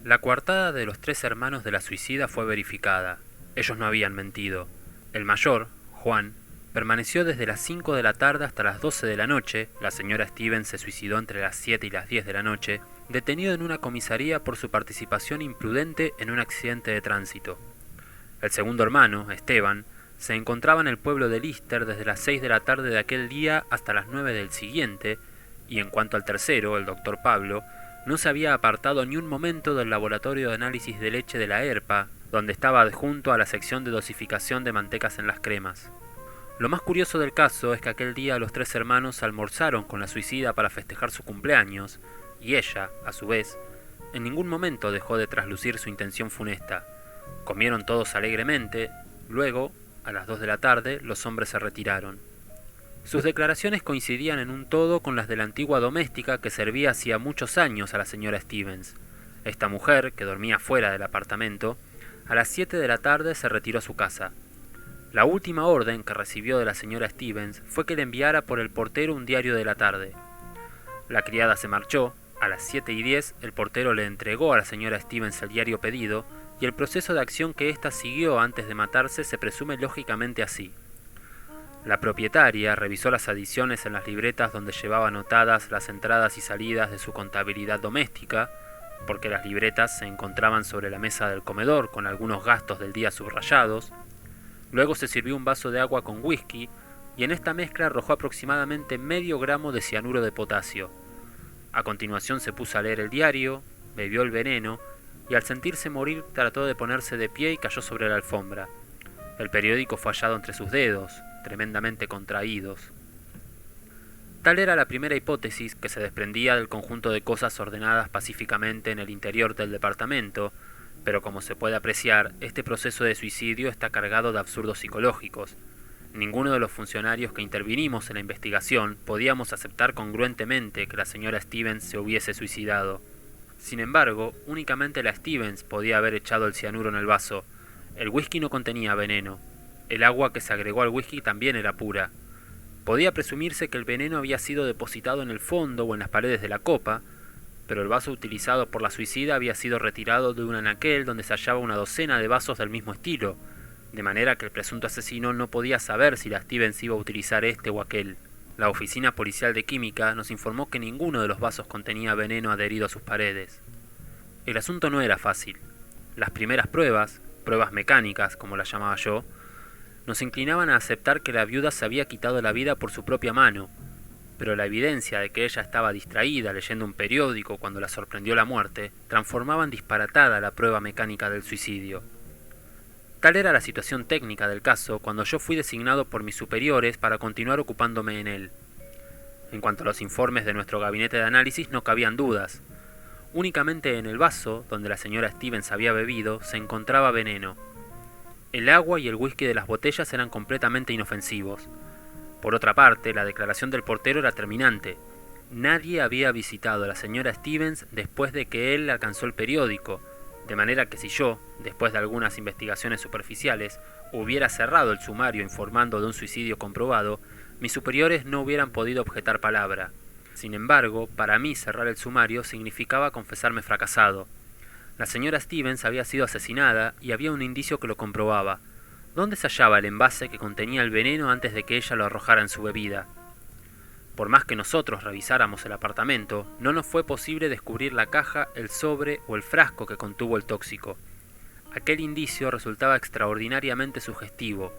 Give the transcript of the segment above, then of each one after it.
La coartada de los tres hermanos de la suicida fue verificada. Ellos no habían mentido. El mayor, Juan, permaneció desde las 5 de la tarde hasta las 12 de la noche, la señora Stevens se suicidó entre las 7 y las 10 de la noche, detenido en una comisaría por su participación imprudente en un accidente de tránsito. El segundo hermano, Esteban, se encontraba en el pueblo de Lister desde las 6 de la tarde de aquel día hasta las 9 del siguiente, y en cuanto al tercero, el doctor Pablo, no se había apartado ni un momento del laboratorio de análisis de leche de la ERPA, donde estaba adjunto a la sección de dosificación de mantecas en las cremas. Lo más curioso del caso es que aquel día los tres hermanos almorzaron con la suicida para festejar su cumpleaños, y ella, a su vez, en ningún momento dejó de traslucir su intención funesta. Comieron todos alegremente, luego, a las 2 de la tarde, los hombres se retiraron. Sus declaraciones coincidían en un todo con las de la antigua doméstica que servía hacía muchos años a la señora Stevens. Esta mujer, que dormía fuera del apartamento, a las 7 de la tarde se retiró a su casa. La última orden que recibió de la señora Stevens fue que le enviara por el portero un diario de la tarde. La criada se marchó, a las 7:10 el portero le entregó a la señora Stevens el diario pedido, y el proceso de acción que ésta siguió antes de matarse se presume lógicamente así. La propietaria revisó las adiciones en las libretas donde llevaba anotadas las entradas y salidas de su contabilidad doméstica, porque las libretas se encontraban sobre la mesa del comedor con algunos gastos del día subrayados. Luego se sirvió un vaso de agua con whisky y en esta mezcla arrojó aproximadamente medio gramo de cianuro de potasio. A continuación se puso a leer el diario, bebió el veneno y al sentirse morir trató de ponerse de pie y cayó sobre la alfombra. El periódico fue hallado entre sus dedos, tremendamente contraídos. Tal era la primera hipótesis que se desprendía del conjunto de cosas ordenadas pacíficamente en el interior del departamento, pero como se puede apreciar, este proceso de suicidio está cargado de absurdos psicológicos. Ninguno de los funcionarios que intervinimos en la investigación podíamos aceptar congruentemente que la señora Stevens se hubiese suicidado. Sin embargo, únicamente la Stevens podía haber echado el cianuro en el vaso. El whisky no contenía veneno. El agua que se agregó al whisky también era pura. Podía presumirse que el veneno había sido depositado en el fondo o en las paredes de la copa, pero el vaso utilizado por la suicida había sido retirado de un anaquel donde se hallaba una docena de vasos del mismo estilo, de manera que el presunto asesino no podía saber si la Stevens iba a utilizar este o aquel. La oficina policial de química nos informó que ninguno de los vasos contenía veneno adherido a sus paredes. El asunto no era fácil. Las primeras pruebas mecánicas, como las llamaba yo, nos inclinaban a aceptar que la viuda se había quitado la vida por su propia mano, pero la evidencia de que ella estaba distraída leyendo un periódico cuando la sorprendió la muerte transformaba en disparatada la prueba mecánica del suicidio. Tal era la situación técnica del caso cuando yo fui designado por mis superiores para continuar ocupándome en él. En cuanto a los informes de nuestro gabinete de análisis no cabían dudas. Únicamente en el vaso, donde la señora Stevens había bebido, se encontraba veneno. El agua y el whisky de las botellas eran completamente inofensivos. Por otra parte, la declaración del portero era terminante. Nadie había visitado a la señora Stevens después de que él alcanzó el periódico, de manera que si yo, después de algunas investigaciones superficiales, hubiera cerrado el sumario informando de un suicidio comprobado, mis superiores no hubieran podido objetar palabra. Sin embargo, para mí cerrar el sumario significaba confesarme fracasado. La señora Stevens había sido asesinada y había un indicio que lo comprobaba. ¿Dónde se hallaba el envase que contenía el veneno antes de que ella lo arrojara en su bebida? Por más que nosotros revisáramos el apartamento, no nos fue posible descubrir la caja, el sobre o el frasco que contuvo el tóxico. Aquel indicio resultaba extraordinariamente sugestivo.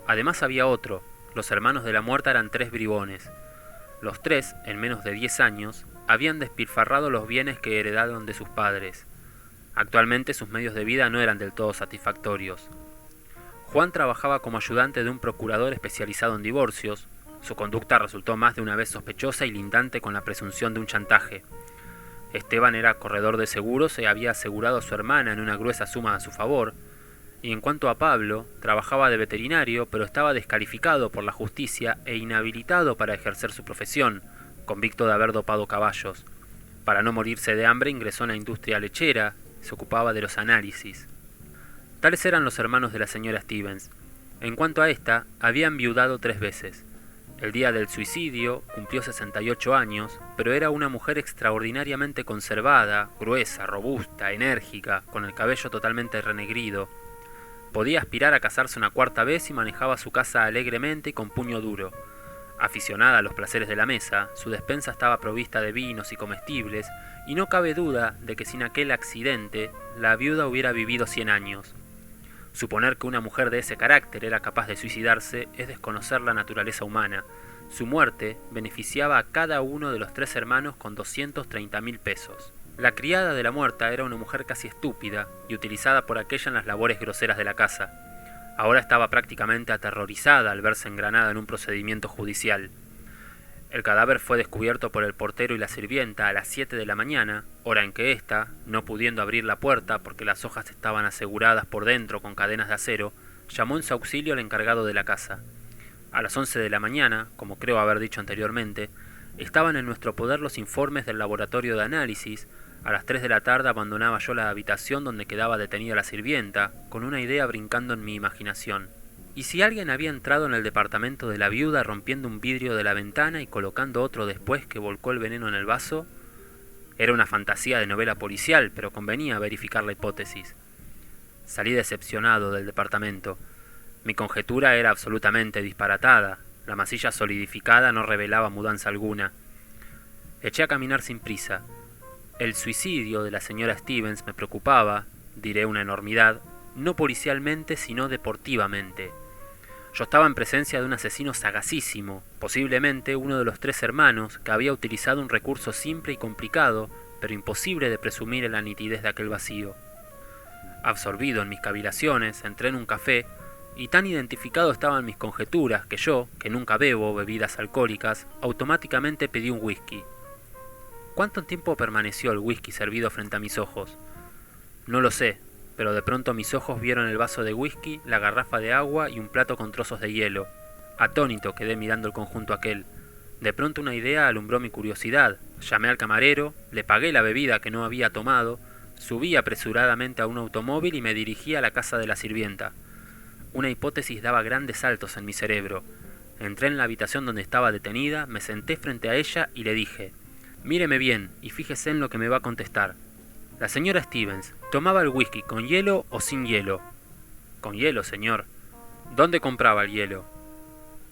Además había otro. Los hermanos de la muerta eran 3 bribones. Los 3, en menos de 10 años, habían despilfarrado los bienes que heredaron de sus padres. Actualmente sus medios de vida no eran del todo satisfactorios. Juan trabajaba como ayudante de un procurador especializado en divorcios. Su conducta resultó más de una vez sospechosa y lindante con la presunción de un chantaje. Esteban era corredor de seguros y había asegurado a su hermana en una gruesa suma a su favor. Y en cuanto a Pablo, trabajaba de veterinario, pero estaba descalificado por la justicia e inhabilitado para ejercer su profesión, convicto de haber dopado caballos. Para no morirse de hambre ingresó en la industria lechera, se ocupaba de los análisis. Tales eran los hermanos de la señora Stevens. En cuanto a esta, había enviudado 3 veces. El día del suicidio cumplió 68 años, pero era una mujer extraordinariamente conservada, gruesa, robusta, enérgica, con el cabello totalmente renegrido. Podía aspirar a casarse una cuarta vez y manejaba su casa alegremente y con puño duro. Aficionada a los placeres de la mesa, su despensa estaba provista de vinos y comestibles, y no cabe duda de que sin aquel accidente, la viuda hubiera vivido 100 años. Suponer que una mujer de ese carácter era capaz de suicidarse es desconocer la naturaleza humana. Su muerte beneficiaba a cada uno de los 3 hermanos con 230.000 pesos. La criada de la muerta era una mujer casi estúpida y utilizada por aquella en las labores groseras de la casa. Ahora estaba prácticamente aterrorizada al verse engranada en un procedimiento judicial. El cadáver fue descubierto por el portero y la sirvienta a las 7 de la mañana, hora en que ésta, no pudiendo abrir la puerta porque las hojas estaban aseguradas por dentro con cadenas de acero, llamó en su auxilio al encargado de la casa. A las 11 de la mañana, como creo haber dicho anteriormente, estaban en nuestro poder los informes del laboratorio de análisis. A las 3 de la tarde abandonaba yo la habitación donde quedaba detenida la sirvienta, con una idea brincando en mi imaginación. ¿Y si alguien había entrado en el departamento de la viuda rompiendo un vidrio de la ventana y colocando otro después que volcó el veneno en el vaso? Era una fantasía de novela policial, pero convenía verificar la hipótesis. Salí decepcionado del departamento. Mi conjetura era absolutamente disparatada. La masilla solidificada no revelaba mudanza alguna. Eché a caminar sin prisa. El suicidio de la señora Stevens me preocupaba, diré una enormidad, no policialmente sino deportivamente. Yo estaba en presencia de un asesino sagacísimo, posiblemente uno de los 3 hermanos que había utilizado un recurso simple y complicado, pero imposible de presumir en la nitidez de aquel vacío. Absorbido en mis cavilaciones, entré en un café, y tan identificado estaban mis conjeturas que yo, que nunca bebo bebidas alcohólicas, automáticamente pedí un whisky. ¿Cuánto tiempo permaneció el whisky servido frente a mis ojos? No lo sé, pero de pronto mis ojos vieron el vaso de whisky, la garrafa de agua y un plato con trozos de hielo. Atónito quedé mirando el conjunto aquel. De pronto una idea alumbró mi curiosidad. Llamé al camarero, le pagué la bebida que no había tomado, subí apresuradamente a un automóvil y me dirigí a la casa de la sirvienta. Una hipótesis daba grandes saltos en mi cerebro. Entré en la habitación donde estaba detenida, me senté frente a ella y le dije: «Míreme bien y fíjese en lo que me va a contestar. La señora Stevens, ¿tomaba el whisky con hielo o sin hielo?» «Con hielo, señor». «¿Dónde compraba el hielo?»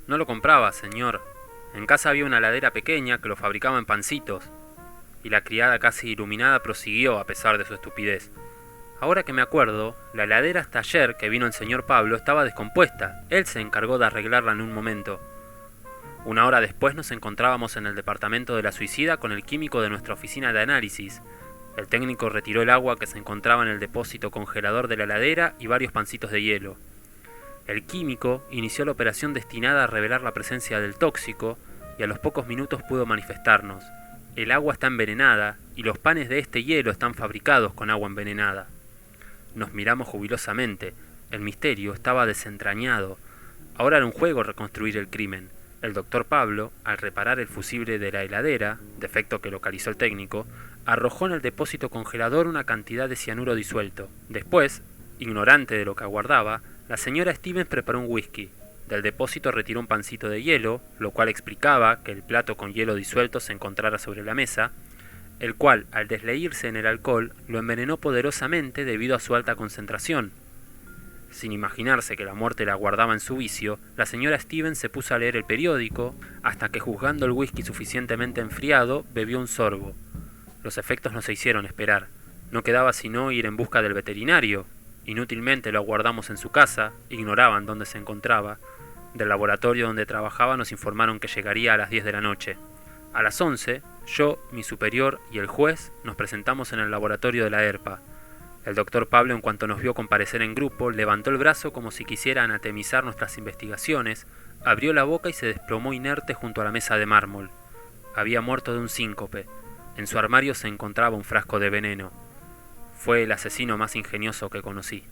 «No lo compraba, señor. En casa había una heladera pequeña que lo fabricaba en pancitos». Y la criada casi iluminada prosiguió a pesar de su estupidez: «Ahora que me acuerdo, la heladera hasta ayer que vino el señor Pablo estaba descompuesta. Él se encargó de arreglarla en un momento». Una hora después nos encontrábamos en el departamento de la suicida con el químico de nuestra oficina de análisis. El técnico retiró el agua que se encontraba en el depósito congelador de la heladera y varios pancitos de hielo. El químico inició la operación destinada a revelar la presencia del tóxico y a los pocos minutos pudo manifestarnos: «El agua está envenenada y los panes de este hielo están fabricados con agua envenenada». Nos miramos jubilosamente. El misterio estaba desentrañado. Ahora era un juego reconstruir el crimen. El doctor Pablo, al reparar el fusible de la heladera, defecto que localizó el técnico, arrojó en el depósito congelador una cantidad de cianuro disuelto. Después, ignorante de lo que aguardaba, la señora Stevens preparó un whisky. Del depósito retiró un pancito de hielo, lo cual explicaba que el plato con hielo disuelto se encontrara sobre la mesa, el cual, al desleírse en el alcohol, lo envenenó poderosamente debido a su alta concentración. Sin imaginarse que la muerte la guardaba en su vicio, la señora Stevens se puso a leer el periódico, hasta que, juzgando el whisky suficientemente enfriado, bebió un sorbo. Los efectos no se hicieron esperar. No quedaba sino ir en busca del veterinario. Inútilmente lo aguardamos en su casa, ignoraban dónde se encontraba. Del laboratorio donde trabajaba nos informaron que llegaría a las 10 de la noche. A las 11, yo, mi superior y el juez nos presentamos en el laboratorio de la ERPA. El doctor Pablo, en cuanto nos vio comparecer en grupo, levantó el brazo como si quisiera anatemizar nuestras investigaciones, abrió la boca y se desplomó inerte junto a la mesa de mármol. Había muerto de un síncope. En su armario se encontraba un frasco de veneno. Fue el asesino más ingenioso que conocí.